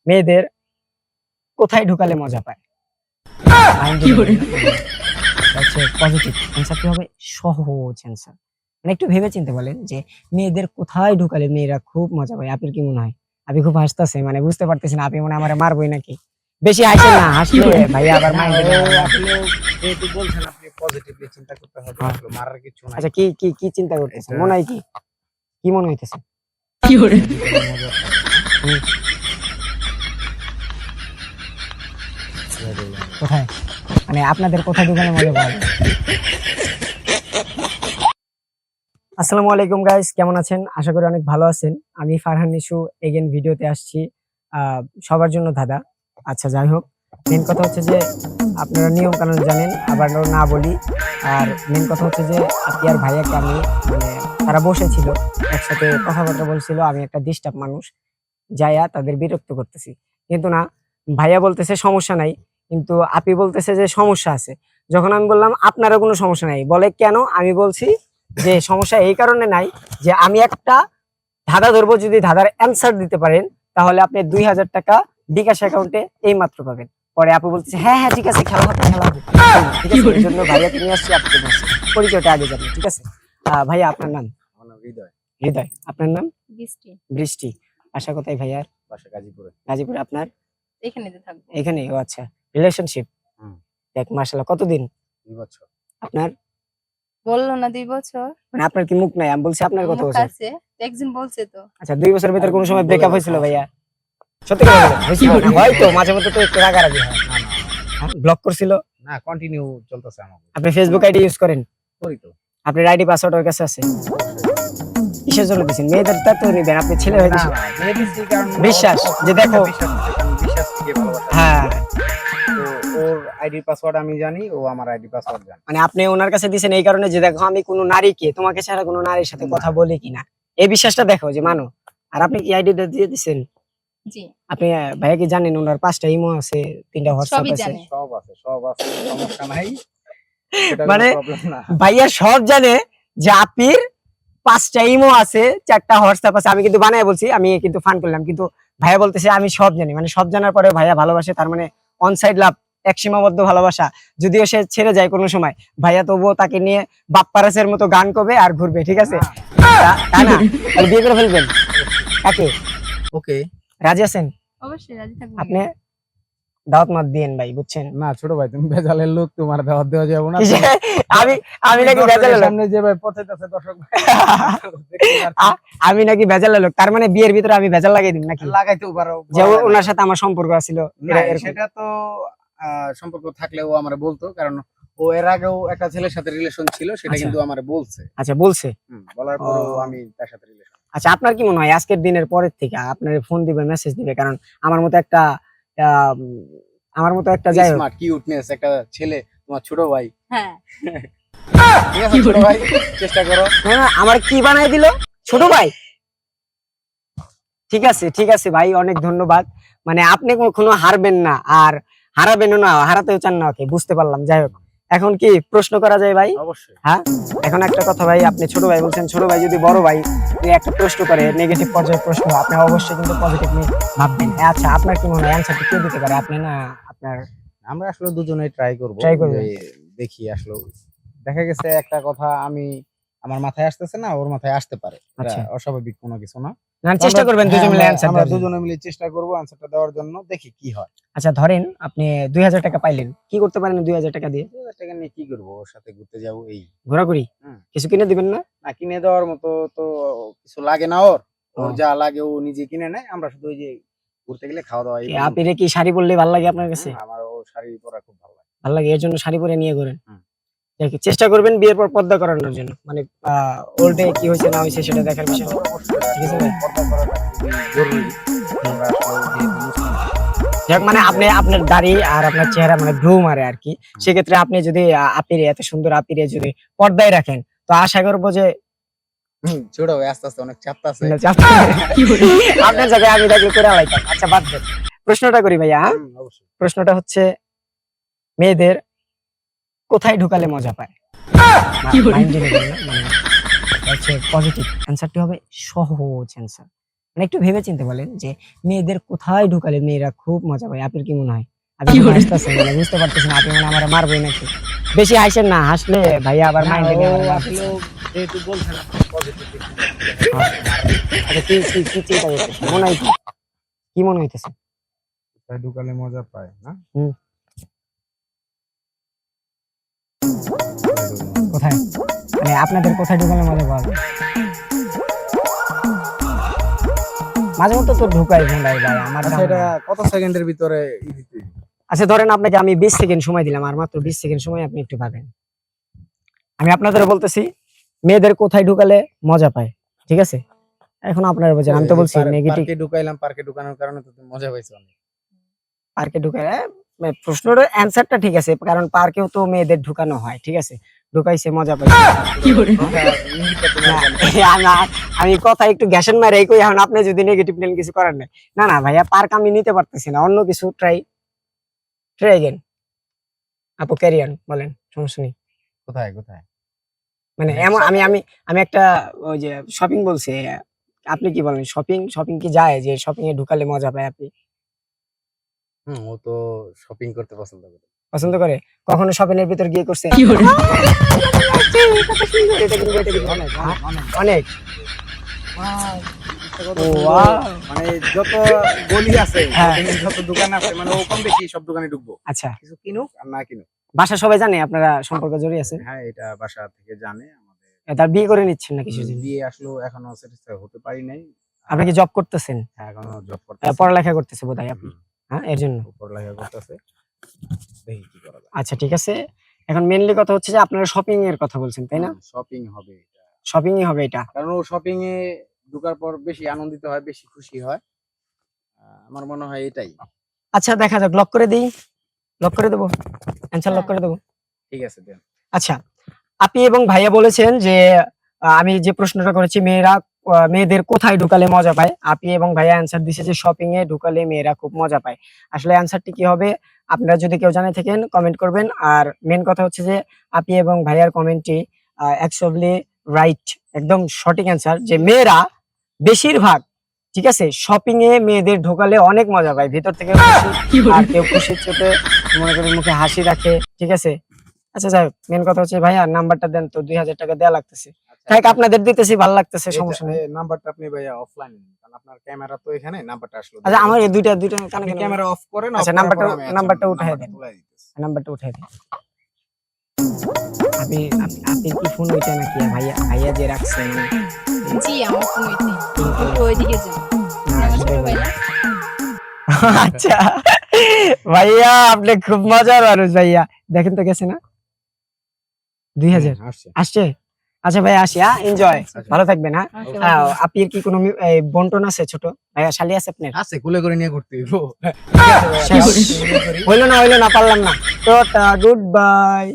মেয়েদের কোথায় ঢুকালে মজা পায়? পজিটিভ অ্যান্সারটি হবে সহজ অ্যান্সার। মানে একটু ভেবে চিন্তে বলেন যে মেয়েদের কোথায় ঢুকালে মেয়েরা খুব মজা পায়? আপনার কি মনে হয়? আপনি খুব হাসতেছে, মানে বুঝতে পারতেছেন আপনি মনে হয় আমারে মারবই নাকি? বেশি হাসেন না, হাসলে ভাইয়া আবার মাইন্ডে নেয় না। আসলে যেহেতু বলছেন আপনি পজিটিভলি চিন্তা করতে হবে, হ্যাঁ। আসলে মারার কিছু নাই। আচ্ছা কি চিন্তা করতেছেন? মনে হয় কি? কি মনে হইতেছে? হুম, কোথায়? মানে আপনাদের কোথায় ঢুকালে মজা পায়? আসসালামু আলাইকুম গাইস, কেমন আছেন? আশা করি অনেক ভালো আছেন। আমি ফারহান নিশু এগেইন ভিডিওতে আসছি সবার জন্য ধাঁধা। আচ্ছা যাই হোক, মেইন কথা হচ্ছে যে আপনারা নিয়ম কানুন জানেন, আবার না বলি। আর মেইন কথা হচ্ছে যে আপনি আর ভাইয়াকে আমি মানে তারা বসেছিল, একসাথে কথাবার্তা বলছিল। আমি একটা ডিস্টার্ব মানুষ, যাইয়া তাদের বিরক্ত করতেছি। কিন্তু না, ভাইয়া বলতেছে সমস্যা নাই, কিন্তু আপি বলতেছে যে সমস্যা আছে। যখন আমি বললাম আপনারও কোনো সমস্যা নাই, বলে কেন? আমি বলছি যে সমস্যা এই কারণে নাই যে আমি একটা ধাঁধা ধরবো, যদি ধাঁধার অ্যান্সার দিতে পারেন তাহলে আপনি 2000 টাকা বিকাশ অ্যাকাউন্টে এই মাত্র পাবেন। পরে আপু বলতেছে হ্যাঁ হ্যাঁ ঠিক আছে, খেলা হবে খেলা হবে। ঠিক আছে, এই জন্য ভাইয়াকে নিয়ে আসছি, আপনাকে বলছি পরিচয়টা আগে জানি। ঠিক আছে, ভাইয়া আপনার নাম? আমার নাম হৃদয়। হৃদয়। আপনার নাম? বৃষ্টি। বৃষ্টি। বাসা কোথায় ভাইয়ার? বাসা গাজীপুরে। গাজীপুরে। আপনার? এখানেতে থাকবো। এখানে। ও আচ্ছা, রিলেশনশিপ। হুম। দেখ মাশাআল্লাহ, কতদিন? 2 বছর। আপনার? বললো না 2 বছর? মানে আপনার কি মুখ নাই? আমি বলছি আপনার কত মুখ বছর? আছে। একজন বলছে তো। আচ্ছা 2 বছরের ভিতর কোন সময় বলে ব্রেকআপ দাও, হয়েছিল সমস্যা ভাইয়া? নেই। সত্যি করে বলেন, হয়েছিল? হয়তো মাঝে মধ্যে তো একটু রাগারাগি হয়। না, না, হ্যাঁ, ব্লক করছিল? না কন্টিনিউ চলতেছে আমার। আপনি ফেসবুক আইডি ইউজ করেন? করি তো। আপনার আইডি পাসওয়ার্ড ওর কাছে আছে? কিসের জন্য দিছেন? মেয়েদের তা তো নিবেন, আপনি ছেলে হয়ে না, দিছেন। না, দিয়ে দিচ্ছি কারণ বিশ্বাস, যে দেখো। বিশ্বাস থেকে, কারণ বিশ্বাস থেকে ভালোবাসা। হ্যাঁ, তো ওর আইডি পাসওয়ার্ড আমি জানি, ও আমার আইডি পাসওয়ার্ড জানে। মানে আপনি ওনার কাছে দিছেন এই কারণে যে দেখো আমি কোনো নারীকে, তোমাকে ছাড়া কোনো নারীর সাথে কথা বলি কিনা, এই বিশ্বাসটা দেখো যে মানো। আর আপনি কি আইডিটা দিয়ে দিছেন? জি। আপনি ভাইয়া কি জানেন ওনার 5টা ইমো আছে, 3টা হোয়াটসঅ্যাপ সবই আছে? জানে। সব আছে, সমস্যা নাই। সেটা মানে কোনো প্রবলেম না। ভাইয়া সব জানে যে আপির 5টা ইমো আছে, 4টা হোয়াটসঅ্যাপ আছে। আমি কিন্তু বানায় বলছি, আমি কিন্তু ফান করলাম, কিন্তু ভাইয়া বলতেছে আমি সব জানি। মানে সব জানার পরে ভাইয়া ভালোবাসে, তার মানে অন সাইড লাভ, এক সীমাবদ্ধ ভালোবাসা। যদিও সে ছেড়ে যায় কোনো সময়, ভাইয়া তবুও তাকে নিয়ে বাপ্পারাসের মতো গান করবে আর ঘুরবে। ঠিক আছে, তাই না? তাহলে বিয়ে করে ফেলবেন কাকে? ওকে। রাজি আছেন? অবশ্যই রাজি থাকবো। আপনি দাওয়াত মাত দিয়েন ভাই, বুঝছেন? না ছোট ভাই, তুমি ভেজালের লোক, তোমার দাওয়াত দেওয়া যাবে না। কিসে? আমি নাকি দর্শকের ভেজালের লোক? সামনে যে ভাই পচাইতেছে দর্শক ভাই। আমি নাকি ভেজালের লোক? তার মানে বিয়ের ভিতরে আমি ভেজাল লাগাই দিন নাকি? লাগাইতেও পারো। যে ওনার সাথে আমার সম্পর্ক ছিল না, সেটা তো সম্পর্ক থাকলেও আমারে বলতো, কারণ ও এর আগেও একটা ছেলের সাথে রিলেশন ছিল, সেটা আচ্ছা। কিন্তু আমারে বলছে। আচ্ছা বলছে। বলার পরেও ও। আমি তার সাথে রিলেশন। আচ্ছা আপনার কি মনে হয় আজকের দিনের পরের থেকে আপনার ফোন দিবে, মেসেজ দিবে? কারণ আমার মতো একটা আম, আমার মতো একটা যাই হোক, স্মার্ট কিউটনেস একটা ছেলে, তোমার ছোট ভাই। হ্যাঁ। ঠিক আছে ছোট ভাই, চেষ্টা করো। না, না, আমার কি বানাই দিল ছোট ভাই? ঠিক আছে ভাই, অনেক ধন্যবাদ। মানে আপনি কখনো হারবেন না, আর হারাবেনও না, হারাতেও চান না ওকে, বুঝতে পারলাম। যাই হোক, এখন কি প্রশ্ন করা যায় ভাই? অবশ্যই। হ্যাঁ, এখন একটা কথা ভাই, আপনি ছোট ভাই বলছেন, ছোট ভাই যদি বড় ভাই নিয়ে একটা প্রশ্ন করে, নেগেটিভ পর্যায়ের প্রশ্ন, আপনি অবশ্যই কিন্তু পজিটিভলি ভাববেন। আচ্ছা আপনার কি মনে হয় অ্যানসারটা কে দিতে পারে, আপনি না আপনার? আমরা আসলে দুজনেই ট্রাই করব। Try করবেন। দেখি আসলে দেখা গেছে একটা কথা আমার মাথায় আসতেছে না, ওর মাথায় আসতে পারে। এটা আচ্ছা। অস্বাভাবিক কোনো কিছু না। না, চেষ্টা করবেন দুজন মিলে অ্যানসার আমরা দেওয়ার জন্য। দুজনে মিলে চেষ্টা করব অ্যানসারটা দেওয়ার জন্য, দেখি কি হয়। আচ্ছা ধরেন আপনি 2000 টাকা পাইলেন, কি করতে পারেন 2000 টাকা দিয়ে? 2000 টাকা নিয়ে কি করব? ওর সাথে ঘুরতে যাব এই। ঘোরাঘুরি? হুম। কিছু কিনে দিবেন না? না, কিনে দেওয়ার মতো তো কিছু লাগে না ওর। ওর ও। যা লাগে ও নিজে কিনে নেয়। আমরা শুধু ওই যে ঘুরতে গেলে খাওয়া দাওয়া এই পর্যন্ত। আপনি কি শাড়ি পরলে ভালো লাগে আপনার কাছে? আমার ও শাড়ি পরা খুব ভালো লাগে। ভালো লাগে, এর জন্য শাড়ি পরে নিয়ে ঘোরেন? হুম। দেখি, চেষ্টা করবেন বিয়ের পর পর্দা করানোর জন্য, মানে ওল্ডে কি হয়েছে না হয়েছে সেটা দেখার বিষয় না। ঠিক আছে ভাই? পর্দা করাটা খুবই জরুরি। আমরা আসলে যেহেতু মুসলিম। যাক, মানে আপনি আপনার দাড়ি আর আপনার চেহারা মানে গ্লো মারে আর কি, সেক্ষেত্রে আপনি যদি আপিরে, এত সুন্দর আপিরে যদি পর্দায় রাখেন, তো আশা করবো যে ছোট ভাই আস্তে আস্তে অনেক চাপতাছে। আপনার জায়গায় আমি থাকলে করে আলাইতাম। আচ্ছা বাদ দেন, প্রশ্নটা করি ভাইয়া। হ্যাঁ? অবশ্যই। প্রশ্নটা হচ্ছে মেয়েদের কোথায় ঢুকালে মজা পায়? মাইন্ডে নেবেন না, মানে হচ্ছে পজিটিভ অ্যান্সারটি হবে সহজ অ্যান্সার। মানে একটু ভেবে চিন্তে বলেন যে মেয়েদের কোথায় ঢুকালে মেয়েরা খুব মজা পায়, আপনার কি মনে হয়? আপনি কি হাসতেছেন, মানে বুঝতে পারতেছেন আপনি মানে আমার মারবই নাকি? বেশি হাসেন না, হাসলে ভাইয়া আবার না, মাইন্ডে ও নিয়ে আমার আসলে যেহেতু বলছেন আপনি পজিটিভ আচ্ছা কি কি কি চিন্তা করতেছেন, মনে হয় কি মনে হইতেছে? ঢুকালে মজা পায় না। হুম। কোথায়, মানে আপনাদের কোথায় ঢুকালে মজা পাওয়া যায়? মাঝে মধ্যে তো ঢুকাই ভুলাই ভাই আমার আচ্ছা, এটা কত সেকেন্ডের ভিতরে দিতে? আচ্ছা ধরেন আপনাকে আমি 20 সেকেন্ড সময় দিলাম, আর মাত্র 20 সেকেন্ড সময় আপনি একটু ভাবেন। আমি আপনাদের বলতেছি মেয়েদের কোথায় ঢুকালে মজা পায়, ঠিক আছে? এখন আপনারা বলছেন, আমি তো বলছি নেগেটিভ। পার্কে ঢুকাইলাম, পার্কে ঢুকানোর কারণে তো তুমি মজা পাইছো অনেক। পার্কে ঢুকায় প্রশ্নের অ্যান্সারটা ঠিক আছে, কারণ পার্কেও তো মেয়েদের ঢুকানো হয়, ঠিক আছে? ঢুকাইছে মজা পাইছে। ইঙ্গিতটা তোমার জানা। আমি কথা একটু গ্যাসন মারে কই, এখন আপনি যদি নেগেটিভ নেন কিছু করার নাই। না না ভাইয়া, পার্ক আমি নিতে পারতেছি না, অন্য কিছু ট্রাই अगेन। আপু ক্যারিয়ান বলেন, সমস্যা নেই। কোথায় কোথায়? মানে এমন আমি আমি আমি একটা ওই যে শপিং বলছি, আপনি কি বলেন? শপিং শপিং কি যায় যে শপিং এ ঢুকালে মজা পায় আপনি? ও তো শপিং করতে পছন্দ করে। পছন্দ করে? কখনো শপিং এর ভিতর গিয়ে করছে? এটা কিন্তু অনেক অনেক। ও ওয়াও। মানে যত গলি আছে, হ্যাঁ। যত দোকান আছে, মানে ও কম বেশি সব দোকানে ঢুকবো, আচ্ছা, কিছু কিনুক আর না কিনুক। বাসা সবাই জানে আপনারা সম্পর্ক জড়িয়ে আছে? হ্যাঁ, এটা বাসা থেকে জানে আমাদের। তার বিয়ে করে নিচ্ছেন না কিছুদিন? বিয়ে আসলেও এখনো স্যাটিসফাই হতে পারি নাই। আপনি কি জব করতেছেন? হ্যাঁ, এখনো জব করতেছি। পড়ালেখা করতেছে বোধহয় আপনি, হ্যাঁ এর জন্য। পড়ালেখা করতেছে, দেখি কি করা যায়। আচ্ছা ঠিক আছে, এখন মেইনলি কথা হচ্ছে যে আপনারা শপিং এর কথা বলছেন তাই না? শপিং হবে এটা, শপিংই হবে এটা। কারণ ও শপিং এ ঢোকার পর বেশি আনন্দিত হয়, বেশি খুশি হয়। আমার মনে হয় এটাই। আচ্ছা দেখা যাক, লক করে দেই, লক করে দেবো, অ্যানসার লক করে দেবো। ঠিক আছে দেন। আচ্ছা, আপনি এবং ভাইয়া বলেছেন যে আমি যে প্রশ্নটা করেছি মেয়েদের কোথায় ঢুকালে মজা পায়, আপনি এবং ভাইয়া অ্যানসার দিছে যে শপিং এ ঢুকালে মেয়েরা খুব মজা পায়। আসলে অ্যানসারটি কি হবে আপনারা যদি কেউ জানে থাকেন কমেন্ট করবেন। আর মেন কথা হচ্ছে যে আপনি এবং ভাইয়ার কমেন্টটি অ্যাকচুয়ালি রাইট, একদম সঠিক অ্যানসার, যে মেয়েরা বেশিরভাগ, ঠিক আছে, শপিং এ মেয়েদের ঢোকালে অনেক মজা পায়, ভিতর থেকে খুশি, আর কেউ খুশির চোটে মনে করেন মুখে হাসি রাখে, ঠিক আছে? আচ্ছা যাই হোক, মেন কথা হচ্ছে ভাইয়া নাম্বারটা দেন তো, 2000 টাকা দেয়া লাগতেছে। তাই আপনাদের দিতেছি, ভালো লাগতেছে, সমস্যা নেই। নাম্বারটা আপনি ভাইয়া অফলাইন নিন, কারণ আপনার ক্যামেরা তো এখানে, নাম্বারটা আসলো। আচ্ছা আমার এই দুইটা কানে কেন? ক্যামেরা অফ করেন। আচ্ছা নাম্বারটা উঠায় দেন, নাম্বারটা উঠায় দেন। আপনি আপনি কি ফোন ওইটা নাকি ভাইয়া? ভাইয়া যে রাখছেন জি আমার ফোন ওইটাই, একটু ওইদিকে যান। না, আমার ছোট সেটাই ভাই বলি। না? আচ্ছা ভাইয়া আপনি খুব মজার মানুষ ভাইয়া, দেখেন তো গেছে না 2000 আসছে। আসছে? আচ্ছা ভাই আসি, হ্যাঁ এনজয়, ভালো থাকবেন। হ্যাঁ আচ্ছা, ভালো থাকবেন। আপনার কি কোনো বন্টন আছে ছোট ভাইয়া, শালি আছে আপনার? আছে, কুলে করে নিয়ে ঘুরতে হইব। হইলো না পারলাম না, তো গুড বাই।